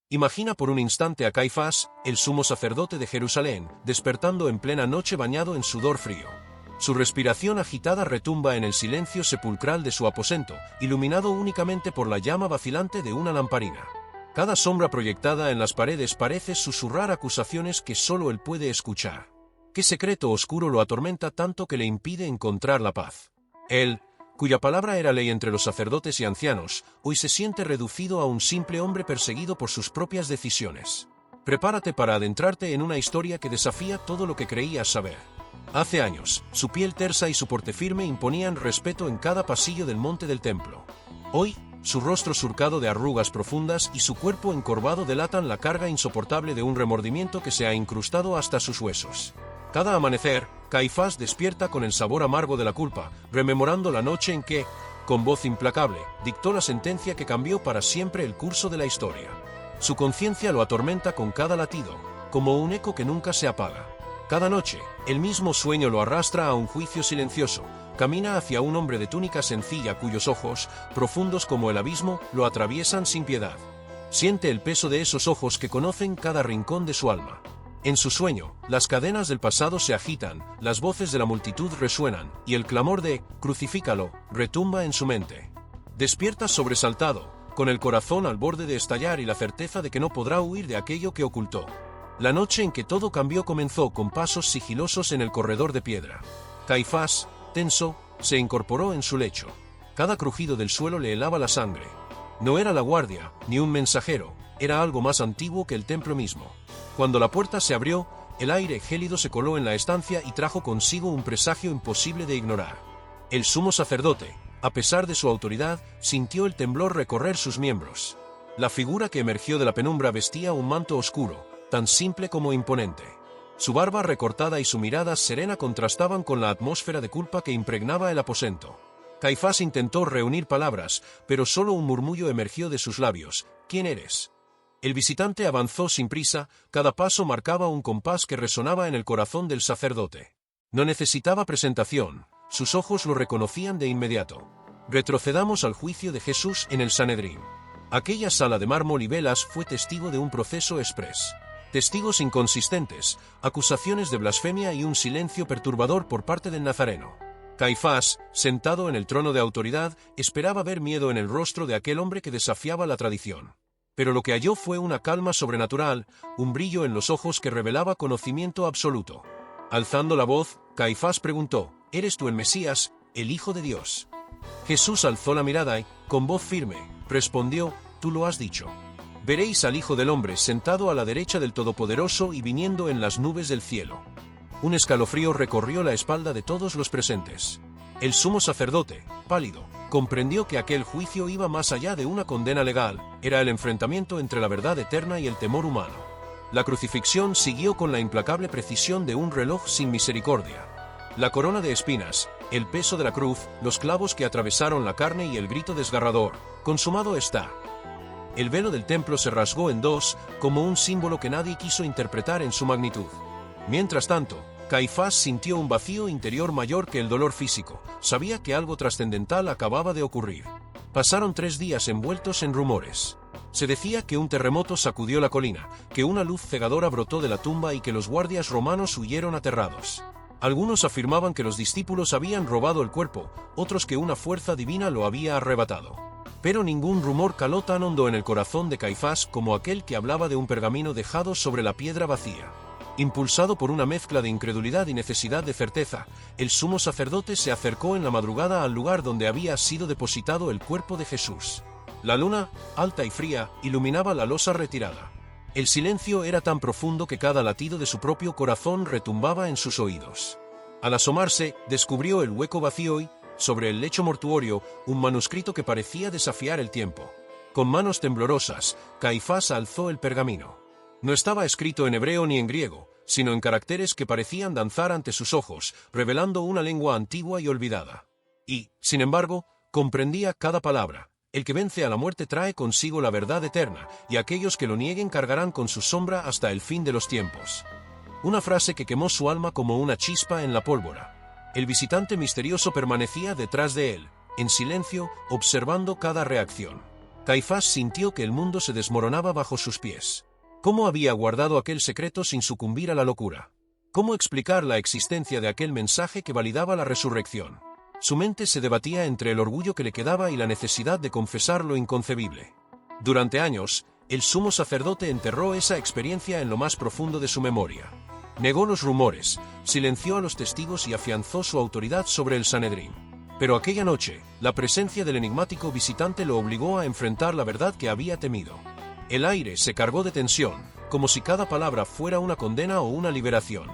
Imagina por un instante a Caifás, el sumo sacerdote de Jerusalén, despertando en plena noche bañado en sudor frío. Su respiración agitada retumba en el silencio sepulcral de su aposento, iluminado únicamente por la llama vacilante de una lamparina. Cada sombra proyectada en las paredes parece susurrar acusaciones que solo él puede escuchar. ¿Qué secreto oscuro lo atormenta tanto que le impide encontrar la paz? Él, cuya palabra era ley entre los sacerdotes y ancianos, hoy se siente reducido a un simple hombre perseguido por sus propias decisiones. Prepárate para adentrarte en una historia que desafía todo lo que creías saber. Hace años, su piel tersa y su porte firme imponían respeto en cada pasillo del monte del templo. Hoy, su rostro surcado de arrugas profundas y su cuerpo encorvado delatan la carga insoportable de un remordimiento que se ha incrustado hasta sus huesos. Cada amanecer, Caifás despierta con el sabor amargo de la culpa, rememorando la noche en que, con voz implacable, dictó la sentencia que cambió para siempre el curso de la historia. Su conciencia lo atormenta con cada latido, como un eco que nunca se apaga. Cada noche, el mismo sueño lo arrastra a un juicio silencioso. Camina hacia un hombre de túnica sencilla cuyos ojos, profundos como el abismo, lo atraviesan sin piedad. Siente el peso de esos ojos que conocen cada rincón de su alma. En su sueño, las cadenas del pasado se agitan, las voces de la multitud resuenan, y el clamor de «Crucifícalo» retumba en su mente. Despierta sobresaltado, con el corazón al borde de estallar y la certeza de que no podrá huir de aquello que ocultó. La noche en que todo cambió comenzó con pasos sigilosos en el corredor de piedra. Caifás, tenso, se incorporó en su lecho. Cada crujido del suelo le helaba la sangre. No era la guardia, ni un mensajero, era algo más antiguo que el templo mismo. Cuando la puerta se abrió, el aire gélido se coló en la estancia y trajo consigo un presagio imposible de ignorar. El sumo sacerdote, a pesar de su autoridad, sintió el temblor recorrer sus miembros. La figura que emergió de la penumbra vestía un manto oscuro, tan simple como imponente. Su barba recortada y su mirada serena contrastaban con la atmósfera de culpa que impregnaba el aposento. Caifás intentó reunir palabras, pero solo un murmullo emergió de sus labios. «¿Quién eres?». El visitante avanzó sin prisa, cada paso marcaba un compás que resonaba en el corazón del sacerdote. No necesitaba presentación, sus ojos lo reconocían de inmediato. Retrocedamos al juicio de Jesús en el Sanedrín. Aquella sala de mármol y velas fue testigo de un proceso exprés. Testigos inconsistentes, acusaciones de blasfemia y un silencio perturbador por parte del Nazareno. Caifás, sentado en el trono de autoridad, esperaba ver miedo en el rostro de aquel hombre que desafiaba la tradición. Pero lo que halló fue una calma sobrenatural, un brillo en los ojos que revelaba conocimiento absoluto. Alzando la voz, Caifás preguntó: «¿Eres tú el Mesías, el Hijo de Dios?». Jesús alzó la mirada y, con voz firme, respondió: «Tú lo has dicho. Veréis al Hijo del Hombre sentado a la derecha del Todopoderoso y viniendo en las nubes del cielo». Un escalofrío recorrió la espalda de todos los presentes. El sumo sacerdote, pálido, comprendió que aquel juicio iba más allá de una condena legal, era el enfrentamiento entre la verdad eterna y el temor humano. La crucifixión siguió con la implacable precisión de un reloj sin misericordia. La corona de espinas, el peso de la cruz, los clavos que atravesaron la carne y el grito desgarrador: «Consumado está». El velo del templo se rasgó en dos, como un símbolo que nadie quiso interpretar en su magnitud. Mientras tanto, Caifás sintió un vacío interior mayor que el dolor físico, sabía que algo trascendental acababa de ocurrir. Pasaron 3 días envueltos en rumores. Se decía que un terremoto sacudió la colina, que una luz cegadora brotó de la tumba y que los guardias romanos huyeron aterrados. Algunos afirmaban que los discípulos habían robado el cuerpo, otros que una fuerza divina lo había arrebatado. Pero ningún rumor caló tan hondo en el corazón de Caifás como aquel que hablaba de un pergamino dejado sobre la piedra vacía. Impulsado por una mezcla de incredulidad y necesidad de certeza, el sumo sacerdote se acercó en la madrugada al lugar donde había sido depositado el cuerpo de Jesús. La luna, alta y fría, iluminaba la losa retirada. El silencio era tan profundo que cada latido de su propio corazón retumbaba en sus oídos. Al asomarse, descubrió el hueco vacío y, sobre el lecho mortuorio, un manuscrito que parecía desafiar el tiempo. Con manos temblorosas, Caifás alzó el pergamino. No estaba escrito en hebreo ni en griego, sino en caracteres que parecían danzar ante sus ojos, revelando una lengua antigua y olvidada. Y, sin embargo, comprendía cada palabra. El que vence a la muerte trae consigo la verdad eterna, y aquellos que lo nieguen cargarán con su sombra hasta el fin de los tiempos. Una frase que quemó su alma como una chispa en la pólvora. El visitante misterioso permanecía detrás de él, en silencio, observando cada reacción. Caifás sintió que el mundo se desmoronaba bajo sus pies. ¿Cómo había guardado aquel secreto sin sucumbir a la locura? ¿Cómo explicar la existencia de aquel mensaje que validaba la resurrección? Su mente se debatía entre el orgullo que le quedaba y la necesidad de confesar lo inconcebible. Durante años, el sumo sacerdote enterró esa experiencia en lo más profundo de su memoria. Negó los rumores, silenció a los testigos y afianzó su autoridad sobre el Sanedrín. Pero aquella noche, la presencia del enigmático visitante lo obligó a enfrentar la verdad que había temido. El aire se cargó de tensión, como si cada palabra fuera una condena o una liberación.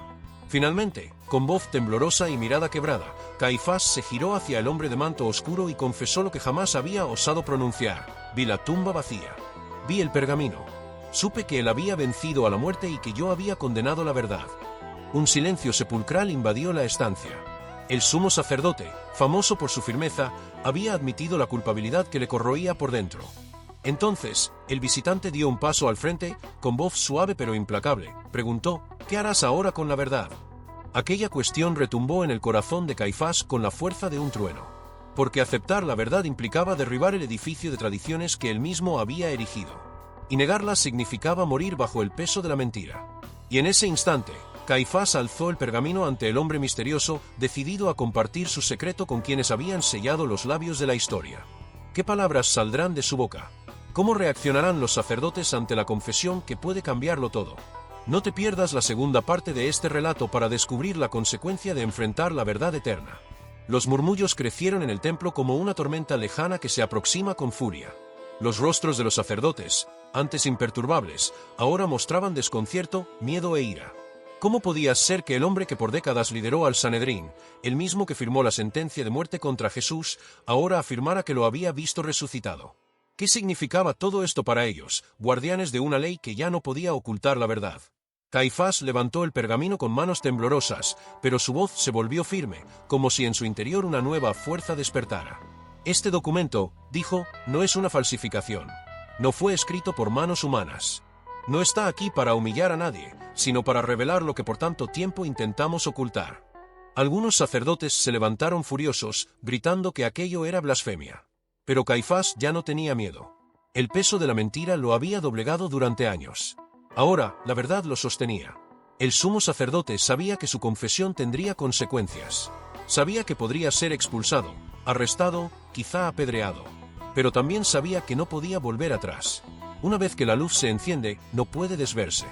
Finalmente, con voz temblorosa y mirada quebrada, Caifás se giró hacia el hombre de manto oscuro y confesó lo que jamás había osado pronunciar: vi la tumba vacía. Vi el pergamino. Supe que él había vencido a la muerte y que yo había condenado la verdad. Un silencio sepulcral invadió la estancia. El sumo sacerdote, famoso por su firmeza, había admitido la culpabilidad que le corroía por dentro. Entonces, el visitante dio un paso al frente, con voz suave pero implacable. Preguntó: ¿qué harás ahora con la verdad? Aquella cuestión retumbó en el corazón de Caifás con la fuerza de un trueno. Porque aceptar la verdad implicaba derribar el edificio de tradiciones que él mismo había erigido. Y negarla significaba morir bajo el peso de la mentira. Y en ese instante, Caifás alzó el pergamino ante el hombre misterioso, decidido a compartir su secreto con quienes habían sellado los labios de la historia. ¿Qué palabras saldrán de su boca? ¿Cómo reaccionarán los sacerdotes ante la confesión que puede cambiarlo todo? No te pierdas la segunda parte de este relato para descubrir la consecuencia de enfrentar la verdad eterna. Los murmullos crecieron en el templo como una tormenta lejana que se aproxima con furia. Los rostros de los sacerdotes, antes imperturbables, ahora mostraban desconcierto, miedo e ira. ¿Cómo podía ser que el hombre que por décadas lideró al Sanedrín, el mismo que firmó la sentencia de muerte contra Jesús, ahora afirmara que lo había visto resucitado? ¿Qué significaba todo esto para ellos, guardianes de una ley que ya no podía ocultar la verdad? Caifás levantó el pergamino con manos temblorosas, pero su voz se volvió firme, como si en su interior una nueva fuerza despertara. Este documento, dijo, no es una falsificación. No fue escrito por manos humanas. No está aquí para humillar a nadie, sino para revelar lo que por tanto tiempo intentamos ocultar. Algunos sacerdotes se levantaron furiosos, gritando que aquello era blasfemia. Pero Caifás ya no tenía miedo. El peso de la mentira lo había doblegado durante años. Ahora, la verdad lo sostenía. El sumo sacerdote sabía que su confesión tendría consecuencias. Sabía que podría ser expulsado, arrestado, quizá apedreado. Pero también sabía que no podía volver atrás. Una vez que la luz se enciende, no puede desverse.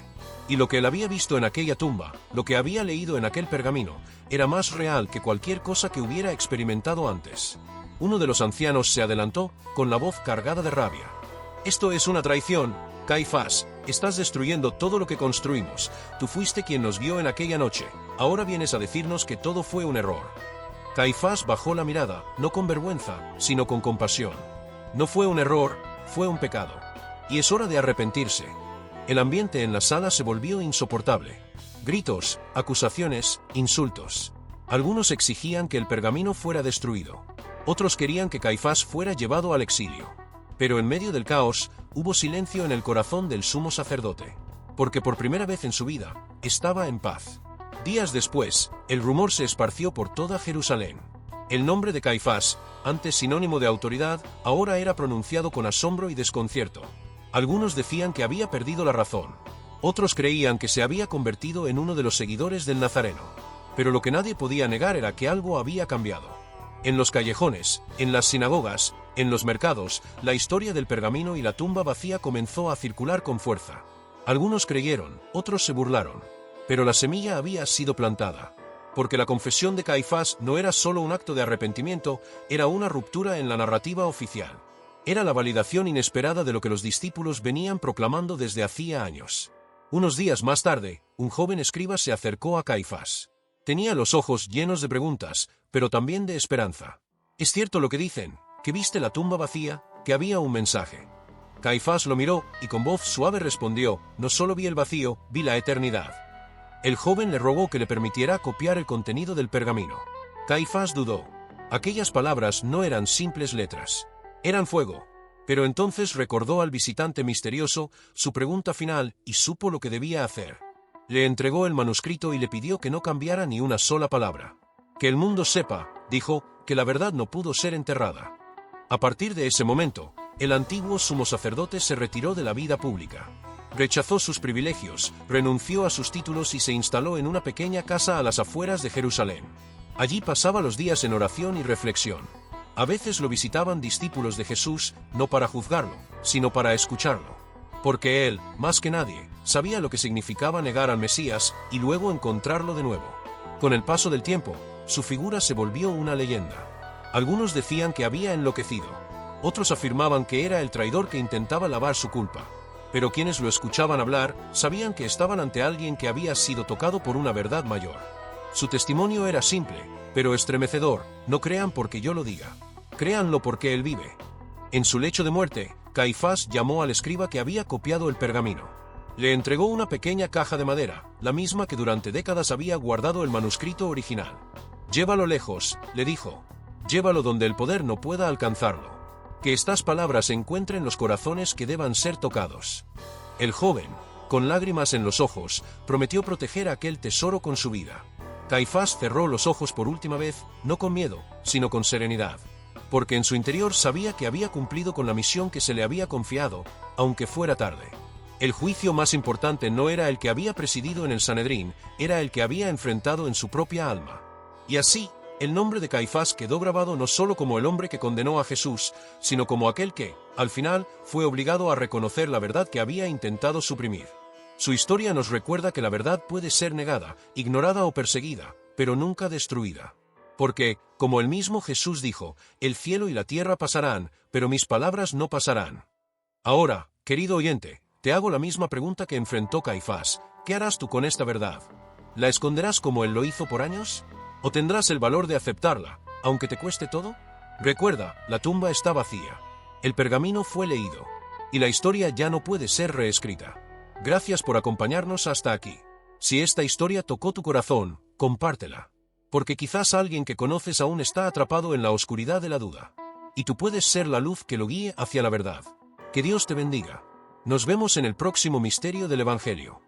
Y lo que él había visto en aquella tumba, lo que había leído en aquel pergamino, era más real que cualquier cosa que hubiera experimentado antes. Uno de los ancianos se adelantó, con la voz cargada de rabia. Esto es una traición, Caifás. Estás destruyendo todo lo que construimos. Tú fuiste quien nos guió en aquella noche. Ahora vienes a decirnos que todo fue un error. Caifás bajó la mirada, no con vergüenza, sino con compasión. No fue un error, fue un pecado. Y es hora de arrepentirse. El ambiente en la sala se volvió insoportable. Gritos, acusaciones, insultos. Algunos exigían que el pergamino fuera destruido. Otros querían que Caifás fuera llevado al exilio. Pero en medio del caos, hubo silencio en el corazón del sumo sacerdote. Porque por primera vez en su vida, estaba en paz. Días después, el rumor se esparció por toda Jerusalén. El nombre de Caifás, antes sinónimo de autoridad, ahora era pronunciado con asombro y desconcierto. Algunos decían que había perdido la razón. Otros creían que se había convertido en uno de los seguidores del Nazareno. Pero lo que nadie podía negar era que algo había cambiado. En los callejones, en las sinagogas, en los mercados, la historia del pergamino y la tumba vacía comenzó a circular con fuerza. Algunos creyeron, otros se burlaron. Pero la semilla había sido plantada. Porque la confesión de Caifás no era solo un acto de arrepentimiento, era una ruptura en la narrativa oficial. Era la validación inesperada de lo que los discípulos venían proclamando desde hacía años. Unos días más tarde, un joven escriba se acercó a Caifás. Tenía los ojos llenos de preguntas, pero también de esperanza. ¿Es cierto lo que dicen, que viste la tumba vacía, que había un mensaje? Caifás lo miró, y con voz suave respondió: no solo vi el vacío, vi la eternidad. El joven le rogó que le permitiera copiar el contenido del pergamino. Caifás dudó. Aquellas palabras no eran simples letras. Eran fuego. Pero entonces recordó al visitante misterioso su pregunta final y supo lo que debía hacer. Le entregó el manuscrito y le pidió que no cambiara ni una sola palabra. Que el mundo sepa, dijo, que la verdad no pudo ser enterrada. A partir de ese momento, el antiguo sumo sacerdote se retiró de la vida pública. Rechazó sus privilegios, renunció a sus títulos y se instaló en una pequeña casa a las afueras de Jerusalén. Allí pasaba los días en oración y reflexión. A veces lo visitaban discípulos de Jesús, no para juzgarlo, sino para escucharlo. Porque él, más que nadie, sabía lo que significaba negar al Mesías y luego encontrarlo de nuevo. Con el paso del tiempo, su figura se volvió una leyenda. Algunos decían que había enloquecido. Otros afirmaban que era el traidor que intentaba lavar su culpa. Pero quienes lo escuchaban hablar, sabían que estaban ante alguien que había sido tocado por una verdad mayor. Su testimonio era simple, pero estremecedor: no crean porque yo lo diga. Créanlo porque él vive. En su lecho de muerte, Caifás llamó al escriba que había copiado el pergamino. Le entregó una pequeña caja de madera, la misma que durante décadas había guardado el manuscrito original. «Llévalo lejos», le dijo. «Llévalo donde el poder no pueda alcanzarlo. Que estas palabras encuentren los corazones que deban ser tocados». El joven, con lágrimas en los ojos, prometió proteger aquel tesoro con su vida. Caifás cerró los ojos por última vez, no con miedo, sino con serenidad. Porque en su interior sabía que había cumplido con la misión que se le había confiado, aunque fuera tarde. El juicio más importante no era el que había presidido en el Sanedrín, era el que había enfrentado en su propia alma. Y así, el nombre de Caifás quedó grabado no solo como el hombre que condenó a Jesús, sino como aquel que, al final, fue obligado a reconocer la verdad que había intentado suprimir. Su historia nos recuerda que la verdad puede ser negada, ignorada o perseguida, pero nunca destruida. Porque, como el mismo Jesús dijo, el cielo y la tierra pasarán, pero mis palabras no pasarán. Ahora, querido oyente, te hago la misma pregunta que enfrentó Caifás: ¿qué harás tú con esta verdad? ¿La esconderás como él lo hizo por años? ¿O tendrás el valor de aceptarla, aunque te cueste todo? Recuerda, la tumba está vacía. El pergamino fue leído. Y la historia ya no puede ser reescrita. Gracias por acompañarnos hasta aquí. Si esta historia tocó tu corazón, compártela. Porque quizás alguien que conoces aún está atrapado en la oscuridad de la duda. Y tú puedes ser la luz que lo guíe hacia la verdad. Que Dios te bendiga. Nos vemos en el próximo misterio del Evangelio.